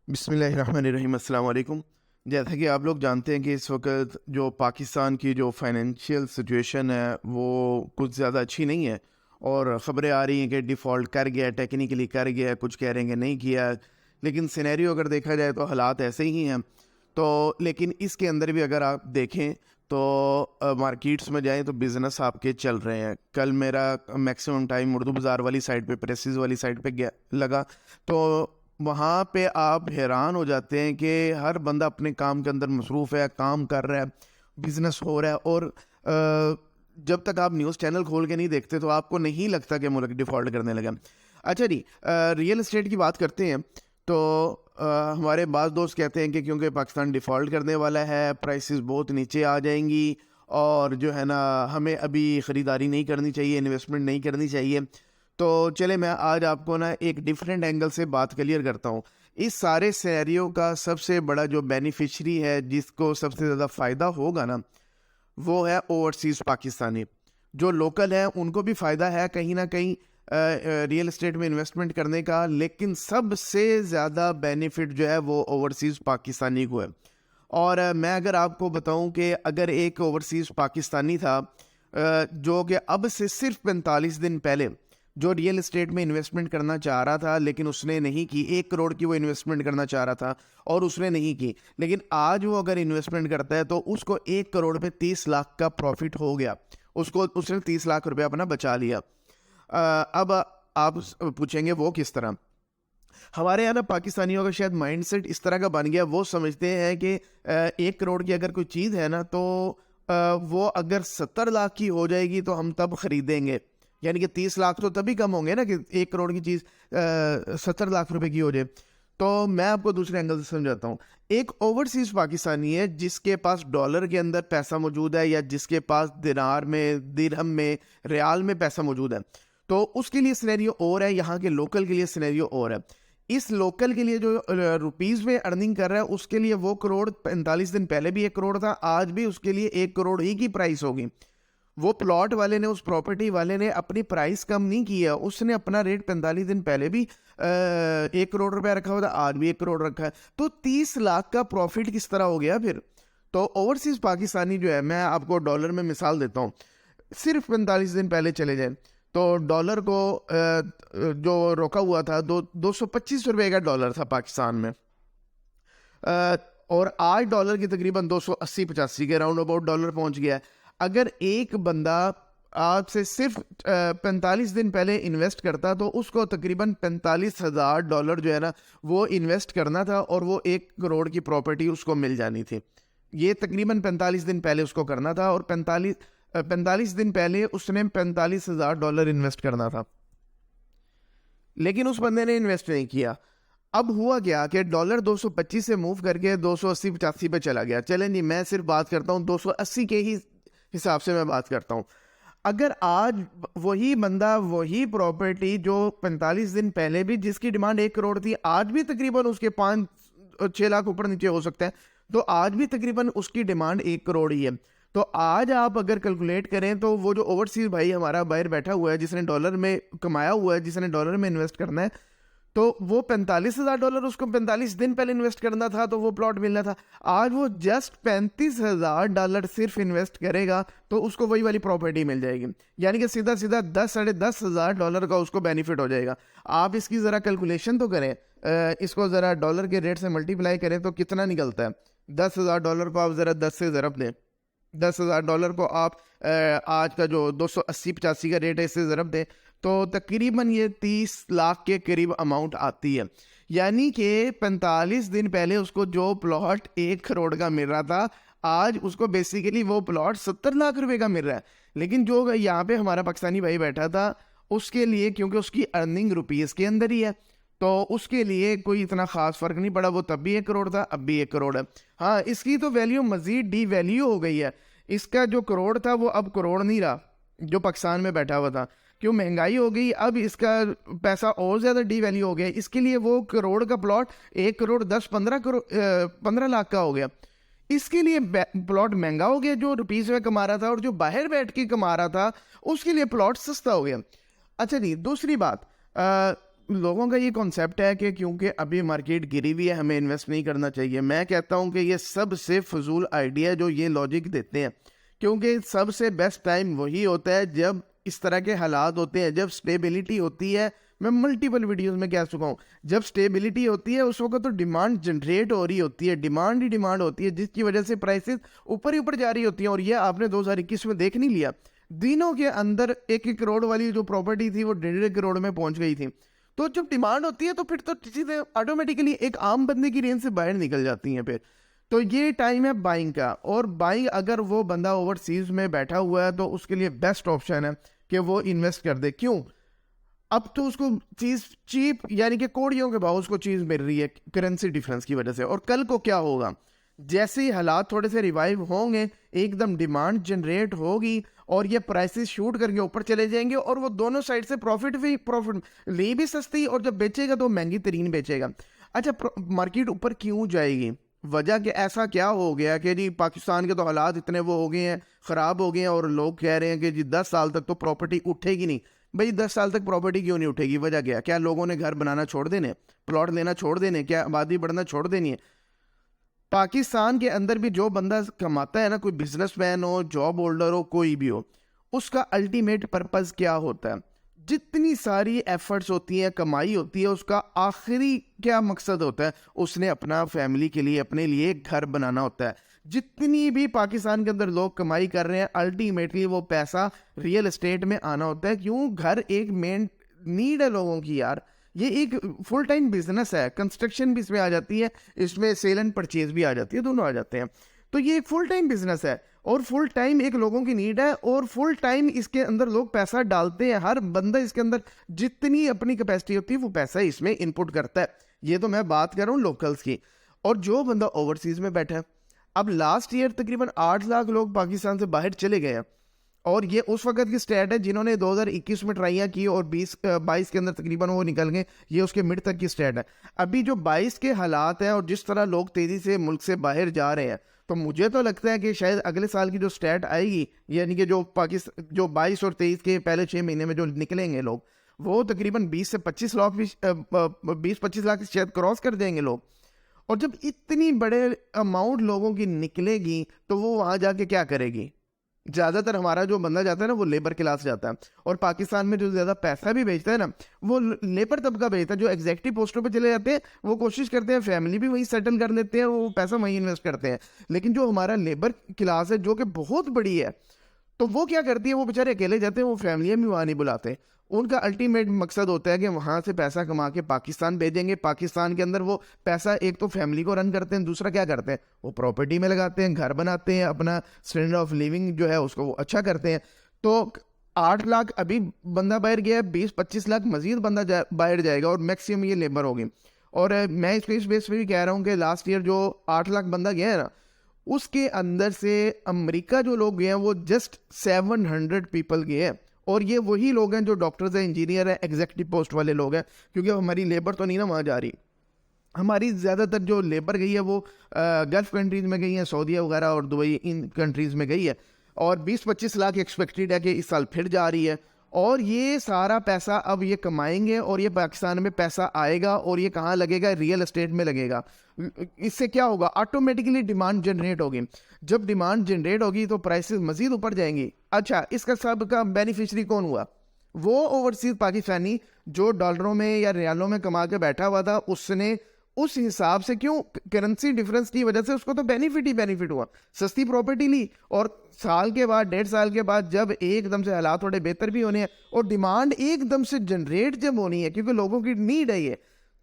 बिस्मिल्लाहिर्रहमानिर्रहीम, अस्सलाम वालेकुम। जैसा कि आप लोग जानते हैं कि इस वक्त जो पाकिस्तान की जो फाइनेंशियल सिचुएशन है वो कुछ ज़्यादा अच्छी नहीं है और ख़बरें आ रही हैं कि डिफ़ॉल्ट कर गया, टेक्निकली कर गया, कुछ कह रहे हैं कि नहीं किया। लेकिन सिनेरियो अगर देखा जाए तो हालात ऐसे ही हैं। तो लेकिन इसके अंदर भी अगर आप देखें तो मार्केट्स में जाएं तो बिज़नेस आपके चल रहे हैं। कल मेरा मैक्सिमम टाइम उर्दू बाज़ार वाली साइड पे, प्रेसिस वाली साइड पे गया लगा, तो वहाँ पे आप हैरान हो जाते हैं कि हर बंदा अपने काम के अंदर मसरूफ़ है, काम कर रहा है, बिज़नेस हो रहा है। और जब तक आप न्यूज़ चैनल खोल के नहीं देखते तो आपको नहीं लगता कि मुल्क डिफ़ॉल्ट करने लगा। अच्छा जी, रियल एस्टेट की बात करते हैं तो हमारे बाज़ दोस्त कहते हैं कि क्योंकि पाकिस्तान डिफ़ॉल्ट करने वाला है, प्राइसेस बहुत नीचे आ जाएंगी और जो है ना, हमें अभी ख़रीदारी नहीं करनी चाहिए, इन्वेस्टमेंट नहीं करनी चाहिए। तो चले मैं आज आपको ना एक डिफरेंट एंगल से बात क्लियर करता हूँ। इस सारे सिनेरियो का सबसे बड़ा जो बेनिफिशरी है, जिसको सबसे ज़्यादा फ़ायदा होगा ना, वो है ओवरसीज़ पाकिस्तानी। जो लोकल हैं उनको भी फ़ायदा है कहीं ना कहीं रियल एस्टेट में इन्वेस्टमेंट करने का, लेकिन सबसे ज़्यादा बेनिफिट जो है वो ओवरसीज़ पाकिस्तानी को है। और मैं अगर आपको बताऊं कि अगर एक ओवरसीज़ पाकिस्तानी था जो कि अब से सिर्फ 45 दिन पहले जो रियल एस्टेट में इन्वेस्टमेंट करना चाह रहा था, लेकिन उसने नहीं की, 1 करोड़ की वो इन्वेस्टमेंट करना चाह रहा था और उसने नहीं की, लेकिन आज वो अगर इन्वेस्टमेंट करता है तो उसको 1 करोड़ पे 30 लाख का प्रॉफिट हो गया। उसने 30 लाख रुपया अपना बचा लिया। अब आप पूछेंगे वो किस तरह। हमारे यहाँ ना पाकिस्तानियों का शायद माइंडसेट इस तरह का बन गया, वो समझते हैं कि 1 करोड़ की अगर कोई चीज़ है ना तो वो अगर 70 लाख की हो जाएगी तो हम तब खरीदेंगे। यानी कि 30 लाख तो तभी कम होंगे ना कि 1 करोड़ की चीज़ 70 लाख रुपए की हो जाए। तो मैं आपको दूसरे एंगल से समझाता हूँ। एक ओवरसीज पाकिस्तानी है जिसके पास डॉलर के अंदर पैसा मौजूद है या जिसके पास दिनार में, दिरहम में, रियाल में पैसा मौजूद है, तो उसके लिए सिनेरियो और है, यहाँ के लोकल के लिए सिनेरियो और है। इस लोकल के लिए जो रुपीज़ में अर्निंग कर रहा है उसके लिए वो करोड़ 45 दिन पहले भी 1 करोड़ था, आज भी उसके लिए 1 करोड़ ही की प्राइस होगी। वो प्लॉट वाले ने, उस प्रॉपर्टी वाले ने अपनी प्राइस कम नहीं किया, उसने अपना रेट 45 दिन पहले भी 1 करोड़ रुपया रखा हुआ था, आज भी 1 करोड़ रखा है। तो 30 लाख का प्रॉफिट किस तरह हो गया फिर? तो ओवरसीज पाकिस्तानी जो है, मैं आपको डॉलर में मिसाल देता हूँ। सिर्फ 45 दिन पहले चले जाए तो डॉलर को जो रोका हुआ था 225 रुपये का डॉलर था पाकिस्तान में, और आज डॉलर की तकरीबन 280-85 के राउंड अबाउट डॉलर पहुंच गया है। अगर एक बंदा आपसे सिर्फ 45 दिन पहले इन्वेस्ट करता तो उसको तकरीबन $45,000 जो है ना वो इन्वेस्ट करना था और वो 1 करोड़ की प्रॉपर्टी उसको मिल जानी थी। ये तकरीबन 45 दिन पहले उसको करना था और 45 दिन पहले उसने $45,000 इन्वेस्ट करना था, लेकिन उस बंदे ने इन्वेस्ट नहीं किया। अब हुआ क्या कि डॉलर 225 से मूव करके 280-85 पे चला गया। चलें जी, मैं सिर्फ बात करता हूँ 280 के ही हिसाब से मैं बात करता हूँ। अगर आज वही बंदा वही प्रॉपर्टी जो 45 दिन पहले भी जिसकी डिमांड 1 करोड़ थी, आज भी तकरीबन उसके 5-6 लाख ऊपर नीचे हो सकता है, तो आज भी तकरीबन उसकी डिमांड 1 करोड़ ही है। तो आज आप अगर कैलकुलेट करें तो वो जो ओवरसीज भाई हमारा बाहर बैठा हुआ है, जिसने डॉलर में कमाया हुआ है, जिसने डॉलर में इन्वेस्ट करना है, तो वो $45,000 उसको 45 दिन पहले इन्वेस्ट करना था तो वो प्लॉट मिलना था। आज वो जस्ट $35,000 सिर्फ इन्वेस्ट करेगा तो उसको वही वाली प्रॉपर्टी मिल जाएगी। यानी कि सीधा सीधा 10-10,500 का उसको बेनिफिट हो जाएगा। आप इसकी ज़रा कैलकुलेशन तो करें, इसको ज़रा डॉलर के रेट से मल्टीप्लाई करें तो कितना निकलता है। $10,000 को आप ज़रा 10 से ज़रब दें, $10,000 को आप आज का जो 280-85 का रेट है इससे ज़रब दें तो तकरीबन ये 30 लाख के करीब अमाउंट आती है। यानी कि 45 दिन पहले उसको जो प्लॉट 1 करोड़ का मिल रहा था, आज उसको बेसिकली वो प्लॉट 70 लाख रुपए का मिल रहा है। लेकिन जो यहाँ पे हमारा पाकिस्तानी भाई बैठा था उसके लिए, क्योंकि उसकी अर्निंग रुपीज़ के अंदर ही है, तो उसके लिए कोई इतना ख़ास फ़र्क नहीं पड़ा। वो तब भी 1 करोड़ था, अब भी 1 करोड़ है। हाँ, इसकी तो वैल्यू मज़ीद डी वैल्यू हो गई है। इसका जो करोड़ था वो अब करोड़ नहीं रहा जो पाकिस्तान में बैठा हुआ था, क्यों? महंगाई हो गई, अब इसका पैसा और ज़्यादा डी वैल्यू हो गया। इसके लिए वो करोड़ का प्लॉट 1 करोड़ 10-15 लाख का हो गया। इसके लिए प्लॉट महंगा हो गया जो रुपीज़ में कमा रहा था, और जो बाहर बैठ के कमा रहा था उसके लिए प्लॉट सस्ता हो गया। अच्छा जी, दूसरी बात, लोगों का ये कॉन्सेप्ट है कि क्योंकि अभी मार्केट गिरी हुई है हमें इन्वेस्ट नहीं करना चाहिए। मैं कहता हूँ कि ये सबसे फजूल आइडिया जो ये लॉजिक देते हैं, क्योंकि सबसे बेस्ट टाइम वही होता है जब इस तरह के हालात होते हैं, जब स्टेबिलिटी होती है। मैं मल्टीपल वीडियोस में कह चुका हूँ, जब स्टेबिलिटी होती है उस वक्त तो डिमांड जनरेट हो रही होती है, डिमांड ही डिमांड होती है, जिसकी वजह से प्राइसेस ऊपर ही ऊपर जा रही होती हैं। और ये आपने 2021 में देख नहीं लिया, दिनों के अंदर 1-1 करोड़ वाली जो प्रॉपर्टी थी वो 1.5 करोड़ में पहुंच गई थी। तो जब डिमांड होती है तो फिर तो चीज़ें ऑटोमेटिकली एक आम बंदे की रेंज से बाहर निकल जाती हैं फिर। तो ये टाइम है बाइंग का, और बाइंग अगर वो बंदा ओवरसीज में बैठा हुआ है तो उसके लिए बेस्ट ऑप्शन है कि वो इन्वेस्ट कर दे। क्यों? अब तो उसको चीज़ चीप यानी कि कोड़ियों के भाव उसको चीज़ मिल रही है करेंसी डिफरेंस की वजह से। और कल को क्या होगा, जैसे ही हालात थोड़े से रिवाइव होंगे, एकदम डिमांड जनरेट होगी और ये प्राइसेस शूट करके ऊपर चले जाएंगे, और वो दोनों साइड से प्रॉफिट ले भी सस्ती, और जब बेचेगा तो महंगी तरीन बेचेगा। अच्छा, मार्केट ऊपर क्यों जाएगी? वजह कि ऐसा क्या हो गया कि जी पाकिस्तान के तो हालात इतने वो हो गए हैं, ख़राब हो गए हैं, और लोग कह रहे हैं कि जी 10 साल तक तो प्रॉपर्टी उठेगी नहीं। भाई 10 साल तक प्रॉपर्टी क्यों नहीं उठेगी? वजह क्या? क्या लोगों ने घर बनाना छोड़ देने, प्लॉट लेना छोड़ देने, क्या आबादी बढ़ना छोड़ देनी है? पाकिस्तान के अंदर भी जो बंदा कमाता है ना, कोई बिजनेसमैन हो, जॉब होल्डर हो, कोई भी हो, उसका अल्टीमेट पर्पस क्या होता है? जितनी सारी एफर्ट्स होती हैं, कमाई होती है, उसका आखिरी क्या मकसद होता है? उसने अपना फैमिली के लिए, अपने लिए एक घर बनाना होता है। जितनी भी पाकिस्तान के अंदर लोग कमाई कर रहे हैं, अल्टीमेटली वो पैसा रियल एस्टेट में आना होता है। क्यों? घर एक मेन नीड है लोगों की यार। ये एक फुल टाइम बिजनेस है, कंस्ट्रक्शन भी इसमें आ जाती है, इसमें सेल एंड परचेज भी आ जाती है, दोनों आ जाते हैं। तो ये एक फुल टाइम बिजनेस है, और फुल टाइम एक लोगों की नीड है, और फुल टाइम इसके अंदर लोग पैसा डालते हैं। हर बंदा इसके अंदर जितनी अपनी कैपेसिटी होती है वो पैसा इसमें इनपुट करता है। ये तो मैं बात कर रहा हूँ लोकल्स की। और जो बंदा ओवरसीज में बैठा है, अब लास्ट ईयर तकरीबन 8 लाख लोग पाकिस्तान से बाहर चले गए हैं, और ये उस वक्त की स्टैट है जिन्होंने 2021 में ट्राइयाँ की और 22 के अंदर तकरीबन वो निकल गए। ये उसके मिड तक की स्टैट है। अभी जो 22 के हालात हैं और जिस तरह लोग तेज़ी से मुल्क से बाहर जा रहे हैं, तो मुझे तो लगता है कि शायद अगले साल की जो स्टैट आएगी, यानी कि जो 22 और 23 के पहले 6 महीने में जो निकलेंगे लोग, वो तकरीबन 20 से 25 लाख भी 20-25 लाख शायद क्रॉस कर देंगे लोग। और जब इतनी बड़े अमाउंट लोगों की निकलेगी तो वो वहाँ जाके क्या करेगी? ज़्यादातर हमारा जो बंदा जाता है ना, वो लेबर क्लास जाता है, और पाकिस्तान में जो ज़्यादा पैसा भी भेजता है ना, वो लेबर तबका भेजता है। जो एग्जेक्टिव पोस्टों पे चले जाते हैं वो कोशिश करते हैं फैमिली भी वहीं सेटल कर लेते हैं, वो पैसा वहीं इन्वेस्ट करते हैं। लेकिन जो हमारा लेबर क्लास है, जो कि बहुत बड़ी है, तो वो क्या करती है? वो बेचारे अकेले जाते हैं, वो फैमिलियाँ भी वहाँ नहीं बुलाते। उनका अल्टीमेट मकसद होता है कि वहाँ से पैसा कमा के पाकिस्तान भेजेंगे। पाकिस्तान के अंदर वो पैसा एक तो फैमिली को रन करते हैं, दूसरा क्या करते हैं? वो प्रॉपर्टी में लगाते हैं, घर बनाते हैं, अपना स्टैंडर्ड ऑफ लिविंग जो है उसको वो अच्छा करते हैं। तो 8 लाख अभी बंदा बाहर गया है, 20-25 लाख मजीद बंदा बाहर जाएगा, और मैक्सिमम ये लेबर होगी। और मैं इस बेस पे भी कह रहा हूँ कि लास्ट ईयर जो 8 लाख बंदा गया है ना, उसके अंदर से अमेरिका जो लोग गए हैं वो जस्ट 700 पीपल गए हैं। और ये वही लोग हैं जो डॉक्टर्स हैं, इंजीनियर हैं, एग्जीक्यूटिव पोस्ट वाले लोग हैं, क्योंकि हमारी लेबर तो नहीं ना वहाँ जा रही। हमारी ज़्यादातर जो लेबर गई है वो गल्फ़ कंट्रीज़ में गई है, सऊदीया वगैरह और दुबई, इन कंट्रीज़ में गई है। और 20-25 लाख एक्सपेक्टेड है कि इस साल फिर जा रही है। और ये सारा पैसा अब ये कमाएंगे, और ये पाकिस्तान में पैसा आएगा, और ये कहाँ लगेगा? रियल एस्टेट में लगेगा। इससे क्या होगा? ऑटोमेटिकली डिमांड जनरेट होगी। जब डिमांड जनरेट होगी तो प्राइसेस मजीद ऊपर जाएंगी। अच्छा, इसका सब का बेनिफिशरी कौन हुआ? वो ओवरसीज पाकिस्तानी जो डॉलरों में या रियालों में कमा के बैठा हुआ था, उसने उस हिसाब से, क्यों? करेंसी डिफरेंस की वजह से उसको तो बेनिफिट ही बेनिफिट हुआ। सस्ती प्रॉपर्टी ली, और साल के बाद, 1.5 साल के बाद जब एकदम से हालात थोड़े बेहतर भी होने हैं और डिमांड एकदम से जनरेट जब होनी है, क्योंकि लोगों की नीड है ये,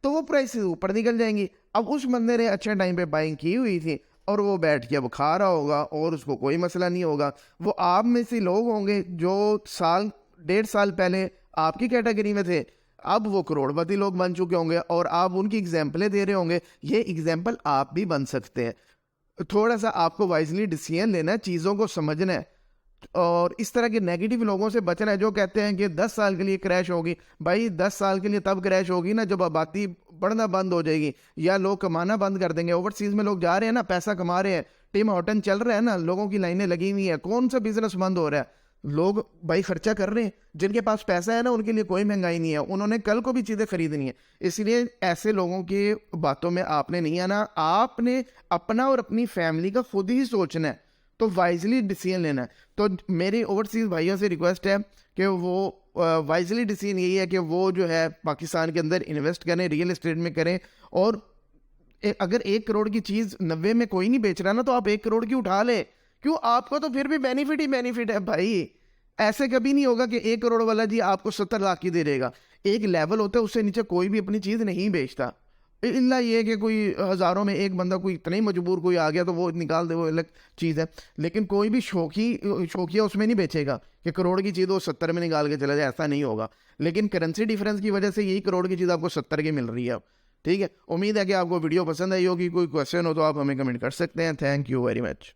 तो वो प्राइसेस ऊपर निकल जाएंगी। अब उस बंदे ने अच्छे टाइम पे बाइंग की हुई थी, और वो बैठ के अब खा रहा होगा, और उसको कोई मसला नहीं होगा। वो आप में से लोग होंगे जो 1.5 साल पहले आपकी कैटेगरी में थे, अब वो करोड़पति लोग बन चुके होंगे, और आप उनकी एग्जाम्पलें दे रहे होंगे। ये एग्जाम्पल आप भी बन सकते हैं। थोड़ा सा आपको वाइजली डिसीजन लेना है, चीज़ों को समझना है, और इस तरह के नेगेटिव लोगों से बचना है जो कहते हैं कि 10 साल के लिए क्रैश होगी। भाई 10 साल के लिए तब क्रैश होगी ना जब आबादी बढ़ना बंद हो जाएगी, या लोग कमाना बंद कर देंगे। ओवरसीज में लोग जा रहे हैं ना, पैसा कमा रहे हैं, टिम हॉर्टन चल रहा है ना, लोगों की लाइनें लगी हुई हैं, कौन सा बिजनेस बंद हो रहा है? लोग भाई खर्चा कर रहे हैं, जिनके पास पैसा है ना उनके लिए कोई महंगाई नहीं है, उन्होंने कल को भी चीज़ें खरीदनी है। इसलिए ऐसे लोगों की बातों में आपने नहीं आना, आपने अपना और अपनी फैमिली का खुद ही सोचना है, तो वाइजली डिसीजन लेना है। तो मेरी ओवरसीज़ भाइयों से रिक्वेस्ट है कि वो वाइजली डिसीजन यही है कि वो जो है पाकिस्तान के अंदर इन्वेस्ट करें, रियल एस्टेट में करें। और अगर 1 करोड़ की चीज़ 90 में कोई नहीं बेच रहा ना, तो आप 1 करोड़ की उठा ले, क्यों, आपको तो फिर भी बेनिफिट ही बेनिफिट है भाई। ऐसे कभी नहीं होगा कि 1 करोड़ वाला जी आपको 70 लाख की दे देगा। एक लेवल होता है, उससे नीचे कोई भी अपनी चीज़ नहीं बेचता। इल्ला ये कि कोई हज़ारों में एक बंदा कोई इतना ही मजबूर कोई आ गया तो वो निकाल दे, वो अलग चीज़ है। लेकिन कोई भी शौकिया उसमें नहीं बेचेगा कि करोड़ की चीज़ वो 70 में निकाल के चला जाए, ऐसा नहीं होगा। लेकिन करेंसी डिफरेंस की वजह से यही करोड़ की चीज़ आपको 70 की मिल रही है। ठीक है, उम्मीद है कि आपको वीडियो पसंद आई होगी। कोई क्वेश्चन हो तो आप हमें कमेंट कर सकते हैं। Thank you very much.